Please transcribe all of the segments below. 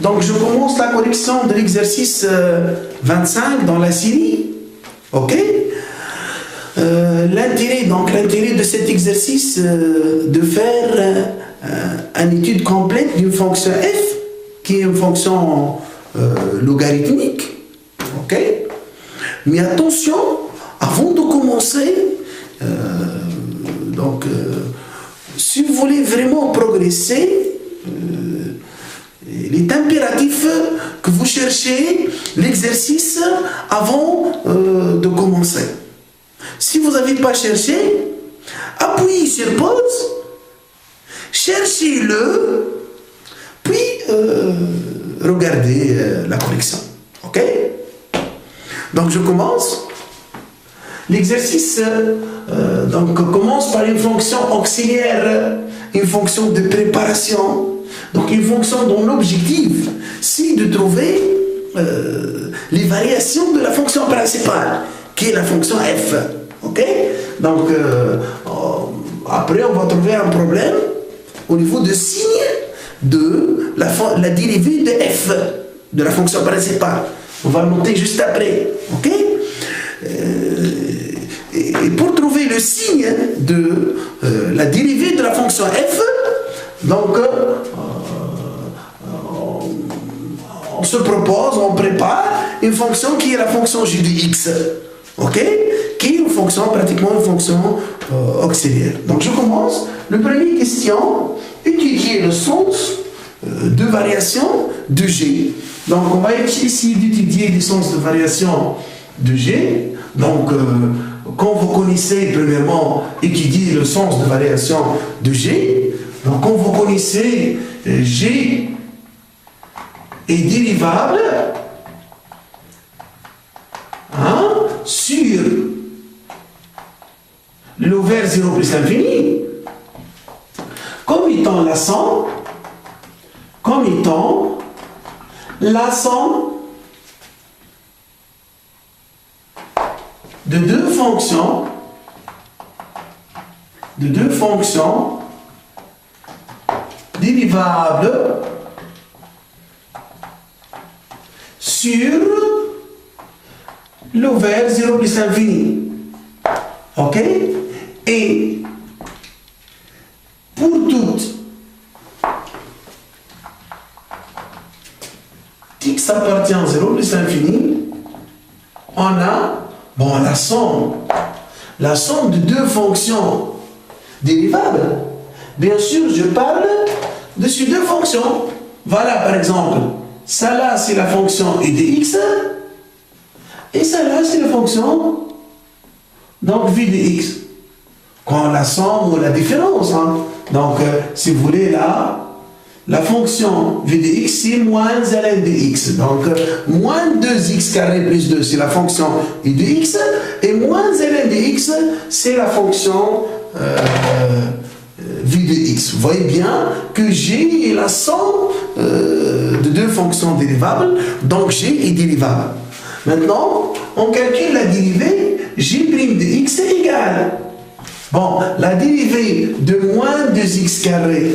Donc je commence la correction de l'exercice 25 dans la série. Ok. L'intérêt de cet exercice de faire une étude complète d'une fonction f qui est une fonction logarithmique. Ok. Mais attention, avant de commencer, si vous voulez vraiment progresser, il est impératif que vous cherchiez l'exercice avant de commencer. Si vous n'avez pas cherché, appuyez sur pause, cherchez-le, puis regardez la correction. Ok? Donc je commence. L'exercice commence par une fonction auxiliaire, une fonction de préparation. Donc une fonction dont l'objectif, c'est de trouver les variations de la fonction principale, qui est la fonction f. Ok? Donc après on va trouver un problème au niveau de signe de la dérivée de f, de la fonction principale. On va le noter juste après. Ok? Et pour trouver le signe de la dérivée de la fonction f, donc on se propose, on prépare une fonction qui est la fonction g de x, ok, qui est pratiquement une fonction auxiliaire. Donc je commence. La première question, étudier le sens de variation de g. Donc on va essayer d'étudier le sens de variation de g. Donc quand vous connaissez premièrement étudier le sens de variation de g, donc quand vous connaissez g est dérivable sur le vers 0 plus l'infini comme étant la somme de deux fonctions dérivables sur le vers 0 plus l'infini. Ok? Et pour toutes x appartient à 0 plus l'infini, on a la somme de deux fonctions dérivables. Bien sûr, je parle de ces deux fonctions. Voilà, par exemple, ça là, c'est la fonction e de x, et ça là, c'est la fonction donc v de x. Quand la somme ou la différence. Donc, si vous voulez, là, la fonction v de x, c'est moins ln de x. Donc, moins 2x carré plus 2, c'est la fonction e de x, et moins ln de x, c'est la fonction v de x. Vous voyez bien que g est la somme de deux fonctions dérivables, donc g est dérivable. Maintenant, on calcule la dérivée g' de x est égale. Bon, la dérivée de moins 2x carré,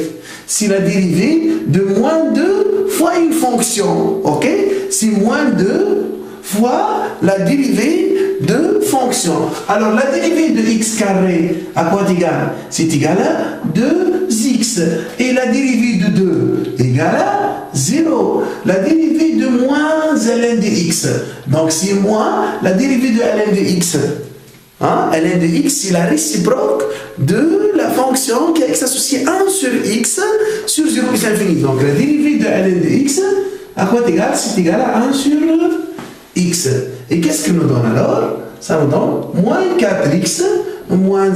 c'est la dérivée de moins 2 fois une fonction. Ok? C'est moins 2 fois la dérivée de fonction. Alors, la dérivée de x carré, à quoi est égal? C'est égal à 2x. Et la dérivée de 2 égale à 0. La dérivée de moins ln de x. Donc, c'est moins la dérivée de ln de x. ln de x, c'est la réciproque de la fonction qui est x associée 1 sur x sur 0 plus l'infini. Donc, la dérivée de ln de x, à quoi est égal? C'est égal à 1 sur x. Et qu'est-ce que nous donne alors? Ça nous donne moins 4x moins 1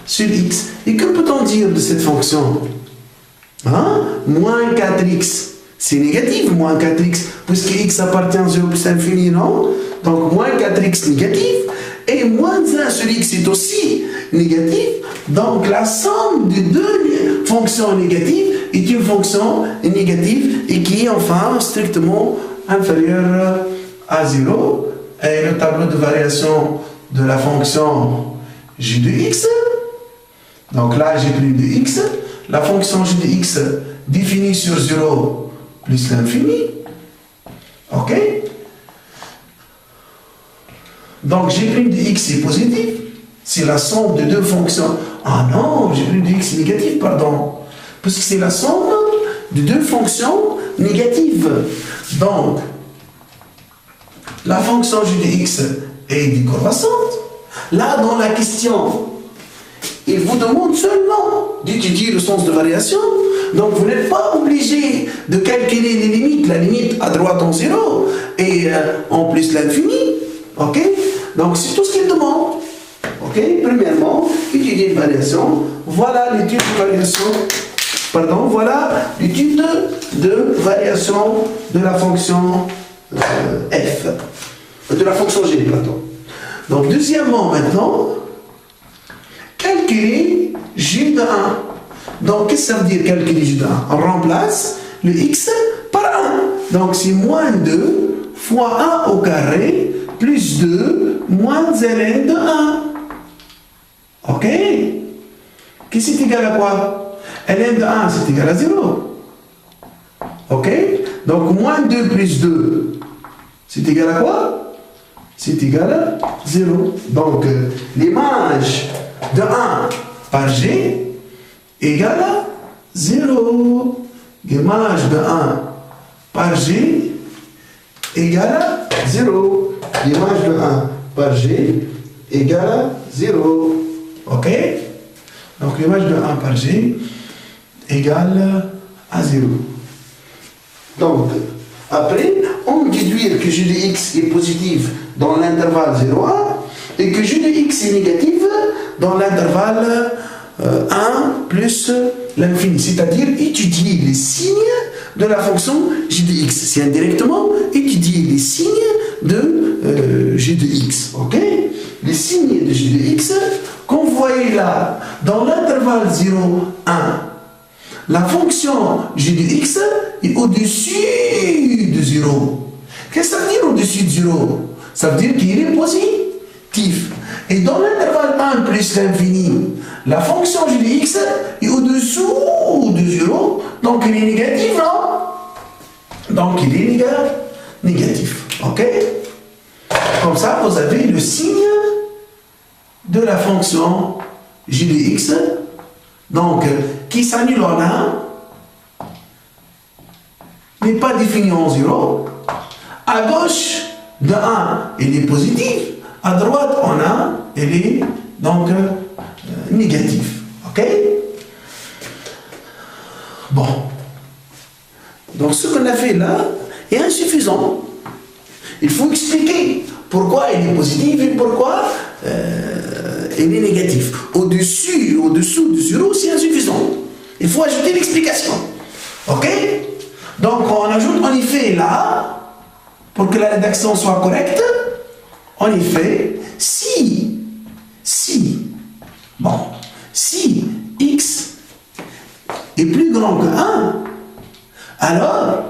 sur x. Et que peut-on dire de cette fonction? Moins 4x, c'est négatif, moins 4x, puisque x appartient à 0 plus l'infini, non? Donc, moins 4x négatif, et moins 1 sur x est aussi négatif. Donc, la somme de deux fonctions négatives est une fonction négative et qui est enfin strictement inférieure à 0. Et le tableau de variation de la fonction g de x. Donc là, j'ai pris de x. La fonction g de x définie sur 0 plus l'infini. Ok? Donc G' de x est positif. C'est la somme de deux fonctions. Ah non, G' de x est négatif, pardon. Parce que c'est la somme de deux fonctions négatives. Donc, la fonction G de x est décroissante. Là, dans la question, il vous demande seulement d'étudier le sens de variation. Donc, vous n'êtes pas obligé de calculer les limites. La limite à droite en 0 et en plus l'infini. Ok? Donc, c'est tout ce qu'il demande. Ok? Premièrement, étudier une variation. Voilà l'étude de variation. Pardon, voilà l'étude de variation de la fonction f. De la fonction g, pardon. Donc, deuxièmement, maintenant, calculer g de 1. Donc, qu'est-ce que ça veut dire calculer g de 1? On remplace le x par 1. Donc, c'est moins 2 fois 1 au carré plus 2 moins ln de 1. Ok? Qu'est-ce qui est égal à quoi? ln de 1, c'est égal à 0. Ok? Donc, moins 2 plus 2, c'est égal à quoi? C'est égal à 0. Donc, l'image de 1 par g égale à 0. L'image de 1 par g égale à 0. L'image de 1 par g égale à 0. Ok? Donc, l'image de 1 par g égale à 0. Donc, après, on déduire que g de x est positif dans l'intervalle 0,1 et que g de x est négatif dans l'intervalle 1 plus l'infini. C'est-à-dire étudier les signes de la fonction g de x. C'est indirectement étudier les signes de g de x. Ok? Les signes de g de x qu'on voyait là dans l'intervalle 0,1. La fonction g de x est au-dessus de 0. Qu'est-ce que ça veut dire au-dessus de 0? Ça veut dire qu'il est positif. Et dans l'intervalle 1 plus l'infini, la fonction g de x est au-dessous de 0. Donc il est négatif, non? Donc il est négatif. Ok? Comme ça, vous avez le signe de la fonction g de x. Donc, qui s'annule en 1, n'est pas défini en 0. À gauche de 1, il est positif. À droite, en 1, il est donc négatif. Ok? Bon. Donc, ce qu'on a fait là est insuffisant. Il faut expliquer pourquoi il est positif et pourquoi il est négatif. Au-dessous de 0, c'est insuffisant. Il faut ajouter l'explication. Ok? Donc, on ajoute en effet là, pour que la rédaction soit correcte, en effet, si x est plus grand que 1, alors,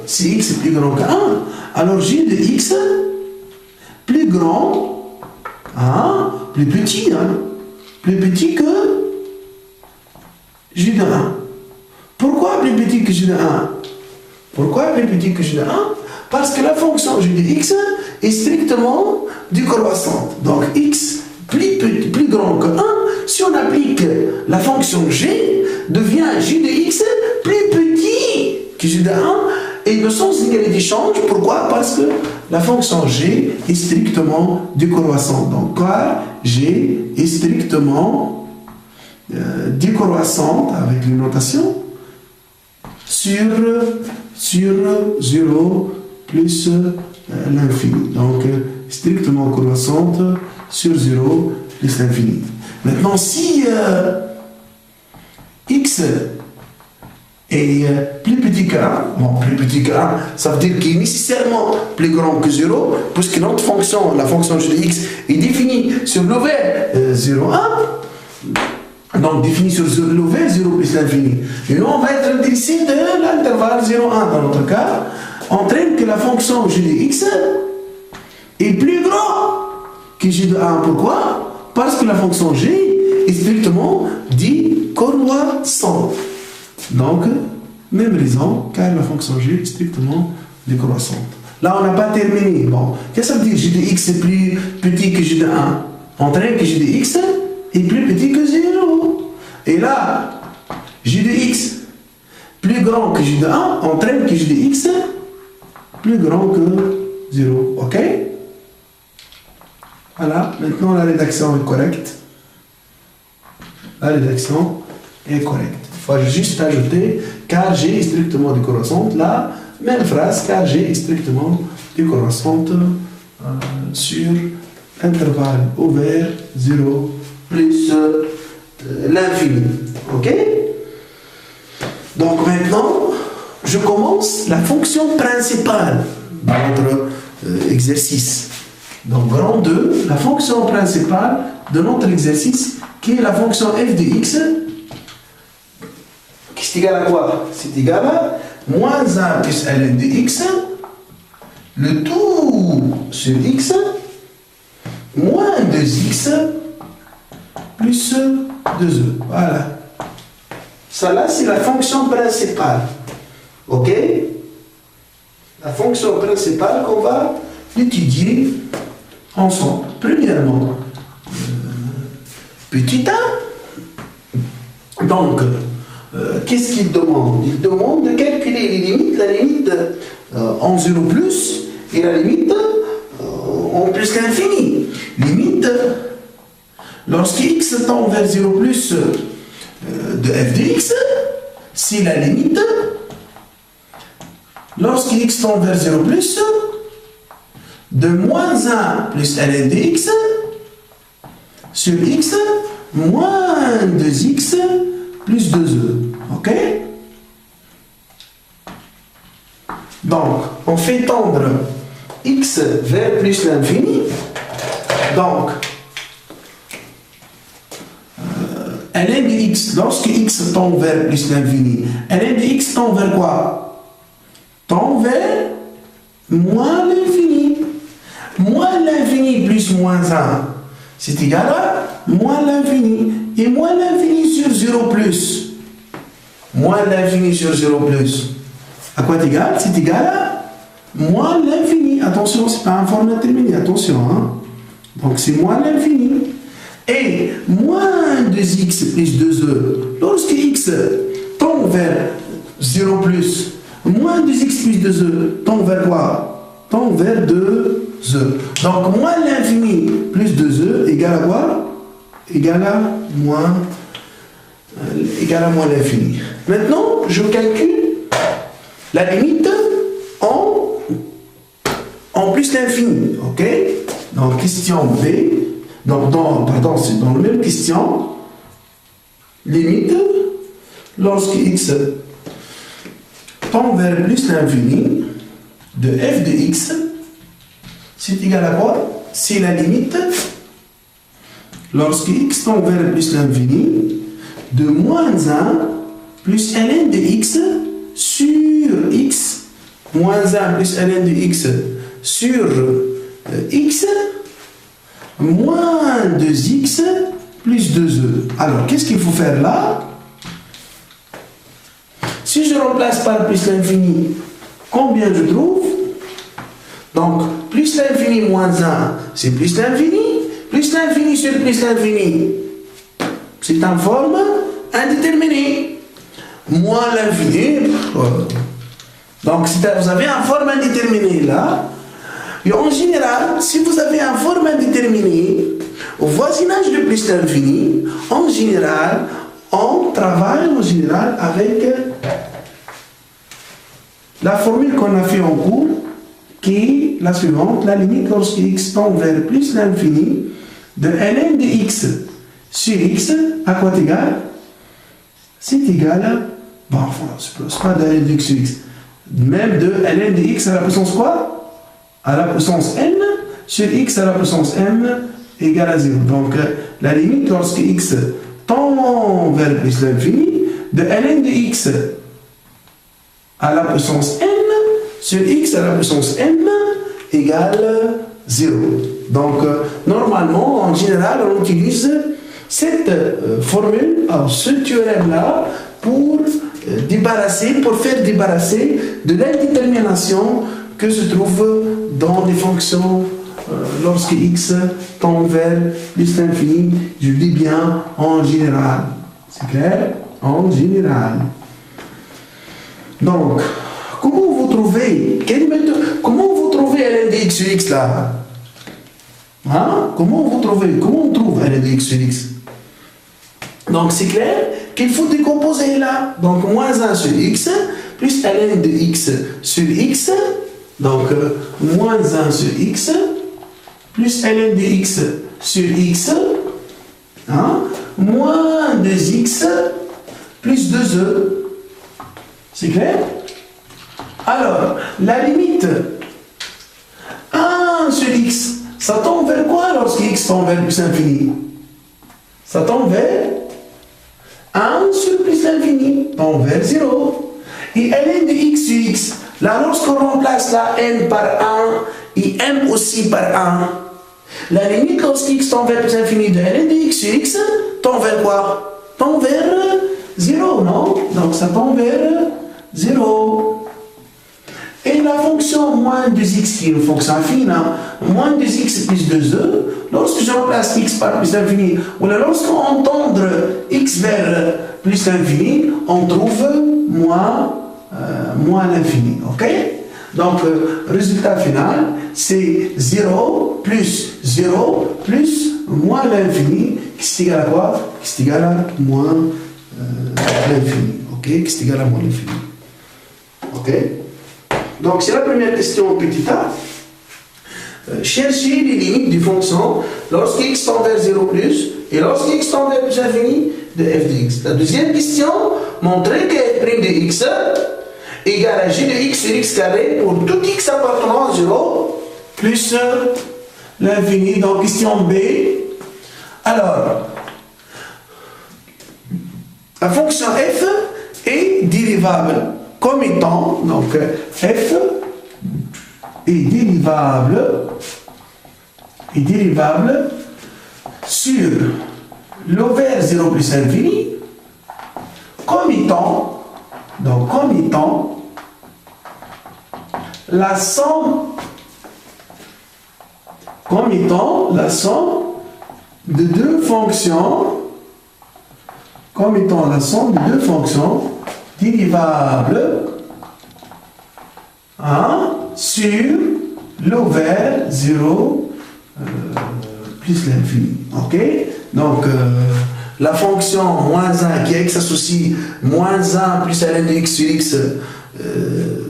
si x est plus grand que 1, alors g de x plus grand, plus petit que g de 1. Pourquoi plus petit que g de 1? Pourquoi plus petit que g de 1? Parce que la fonction g de x est strictement décroissante. Donc x plus grand que 1, si on applique la fonction g, devient g de x plus petit que g de 1 et le sens d'égalité change. Pourquoi? Parce que la fonction g est strictement décroissante. Donc car g est strictement décroissante avec une notation sur 0 plus l'infini. Donc strictement croissante sur 0 plus l'infini. Maintenant, si x est plus petit que 1, plus petit que 1, ça veut dire qu'il est nécessairement plus grand que 0, puisque notre fonction, la fonction g de x, est définie sur l'ovaire 0,1, donc définie sur l'ovaire 0 plus l'infini. Et nous, on va être intéressé de l'intervalle 0,1 dans notre cas, entraîne que la fonction g de x est plus grand que g de 1. Pourquoi? Parce que la fonction g est strictement décroissante. Donc, Même raison, car la fonction g est strictement décroissante. Là, on n'a pas terminé. Bon, qu'est-ce que ça veut dire? G de x est plus petit que g de 1. Entraîne que g de x est plus petit que 0. Et là, g de x plus grand que g de 1 entraîne que g de x plus grand que 0. OK? Voilà, maintenant la rédaction est correcte. La rédaction est correcte. Il faut juste ajouter car g est strictement décroissante. Là, même phrase, car g est strictement décroissante sur intervalle ouvert 0 plus l'infini. OK? Donc maintenant, je commence la fonction principale de notre exercice. Donc grand 2, la fonction principale de notre exercice, qui est la fonction f de x, qui est égale à quoi? C'est égal à moins 1 plus ln de x, le tout sur x, moins 2x plus 2e. Voilà. Ça là, c'est la fonction principale. OK? La fonction principale qu'on va étudier ensemble. Premièrement, petit a. Donc, qu'est-ce qu'il demande? Il demande de calculer les limites, la limite en 0 plus et la limite en plus l'infini. Limite, lorsque x tend vers 0 plus de f de x, c'est la limite lorsque x tend vers 0 plus de moins 1 plus ln de x sur x moins 2x plus 2e. OK? Donc, on fait tendre x vers plus l'infini. Donc, ln de x, lorsque x tend vers plus l'infini, ln de x tend vers quoi? Tend vers moins l'infini. Moins l'infini plus moins 1, c'est égal à moins l'infini. Et moins l'infini sur 0 plus. Moins l'infini sur 0 plus. À quoi c'est égal? C'est égal à moins l'infini. Attention, ce n'est pas un forme indéterminé. Attention. Hein? Donc c'est moins l'infini. Et moins 2x plus 2e. Lorsque x tend vers 0 plus, moins 2x plus 2e tend vers quoi? Tend vers 2e. Donc moins l'infini plus 2e égale à quoi? Égale à moins l'infini. Maintenant, je calcule la limite en plus l'infini. OK? Donc question B. Pardon, c'est dans la même question. Limite lorsque x tend vers plus l'infini de f de x, c'est égal à quoi? C'est la limite lorsque x tend vers plus l'infini de moins 1 plus ln de x sur x moins 1 plus ln de x sur x moins 2x plus 2e. Alors, qu'est-ce qu'il faut faire là? Si je remplace par plus l'infini, combien je trouve? Donc, plus l'infini moins 1, c'est plus l'infini. Plus l'infini sur plus l'infini, c'est en forme indéterminée. Moins l'infini. Donc, vous avez une forme indéterminée là. Et en général, si vous avez une forme indéterminée, au voisinage de plus l'infini, en général, on travaille en général avec la formule qu'on a fait en cours, qui est la suivante: la limite lorsque x tend vers plus l'infini de ln de x sur x, à quoi c'est égal? C'est égal à, bon, enfin, c'est pas de ln de x sur x, même de ln de x à la puissance quoi? À la puissance n sur x à la puissance m égale à 0. Donc, la limite lorsque x tend vers plus l'infini de ln de x à la puissance n sur x à la puissance m égale 0. Donc, normalement, en général, on utilise cette formule, ce théorème-là, pour pour faire débarrasser de l'indétermination que se trouve dans les fonctions lorsque x tend vers plus l'infini, je dis bien en général. C'est clair? En général. Donc, comment vous trouvez ln de x sur x là? Hein? Comment on trouve ln de x sur x? Donc c'est clair qu'il faut décomposer là. Donc moins 1 sur x plus ln de x sur x. Donc moins 1 sur x plus ln de x sur x. Hein? Moins 2x plus 2e. C'est clair? Alors, la limite 1 sur x, ça tend vers quoi lorsque x tend vers plus l'infini? Ça tend vers 1 sur plus l'infini, tend vers 0. Et ln de x sur x, là lorsqu'on remplace la n par 1 et m aussi par 1, la limite lorsque x tend vers plus l'infini de ln de x sur x tend vers quoi? Tend vers 0, non? Donc ça tend vers 0. Et la fonction moins 2x, qui est une fonction affine, hein, moins 2x plus 2e, lorsque je remplace x par plus l'infini, ou là, lorsqu'on tendre x vers plus l'infini, on trouve moins l'infini. Ok? Donc, résultat final, c'est 0 plus moins l'infini, qui est égal à quoi? Qui est égal à moins l'infini. Ok? Qui est égal à moins l'infini. Ok? Donc, c'est la première question petit a. Chercher les limites du fonction lorsque x tend vers 0 plus et lorsque x tend vers plus infini de f de x. La deuxième question, montrer que f' de x égale à g de x sur x carré pour tout x appartenant à 0 plus l'infini. Donc, question B. Alors, la fonction f est dérivable comme étant, donc f est dérivable sur l'ovaire 0 plus infini comme étant la somme de deux fonctions dérivables sur l'ovaire 0 plus l'infini. Ok? Donc, la fonction moins 1 qui x associe moins 1 plus ln de x sur x,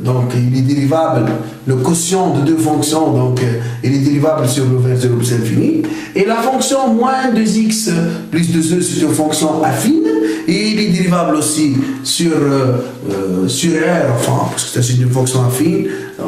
donc il est dérivable, le quotient de deux fonctions, donc il est dérivable sur l'ovaire 0 plus l'infini. Et la fonction moins 2x plus 2e, c'est une fonction affine, et il est dérivable aussi sur R, enfin, parce que c'est une fonction affine.